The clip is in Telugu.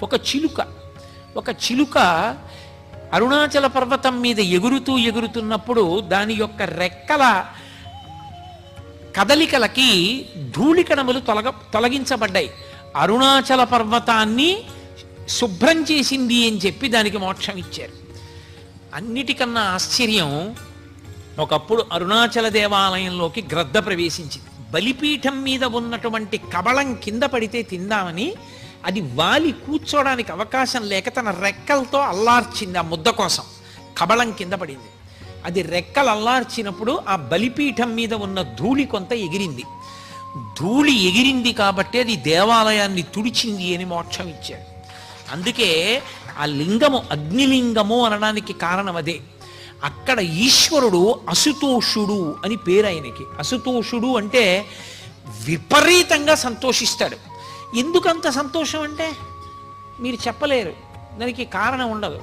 ఒక చిలుక ఒక చిలుక అరుణాచల పర్వతం మీద ఎగురుతూ ఎగురుతున్నప్పుడు దాని యొక్క రెక్కల కదలికలకి ధూళికణములు తొలగించబడ్డాయి. అరుణాచల పర్వతాన్ని శుభ్రం చేసింది అని చెప్పి దానికి మోక్షం ఇచ్చారు. అన్నిటికన్నా ఆశ్చర్యం, ఒకప్పుడు అరుణాచల దేవాలయంలోకి గ్రద్ద ప్రవేశించింది. బలిపీఠం మీద ఉన్నటువంటి కబళం కింద పడితే తిందామని అది వాలి కూర్చోడానికి అవకాశం లేక తన రెక్కలతో అల్లార్చింది. ఆ ముద్ద కోసం కబళం కింద పడింది. అది రెక్కలు అల్లార్చినప్పుడు ఆ బలిపీఠం మీద ఉన్న ధూళి కొంత ఎగిరింది. ధూళి ఎగిరింది కాబట్టి అది దేవాలయాన్ని తుడిచింది అని మోక్షం ఇచ్చాడు. అందుకే ఆ లింగము అగ్నిలింగము అనడానికి కారణం అదే. అక్కడ ఈశ్వరుడు అసుతోషుడు అని పేరు ఆయనకి. అసుతోషుడు అంటే విపరీతంగా సంతోషిస్తాడు. ఎందుకంత సంతోషం అంటే మీరు చెప్పలేరు, దానికి కారణం ఉండదు.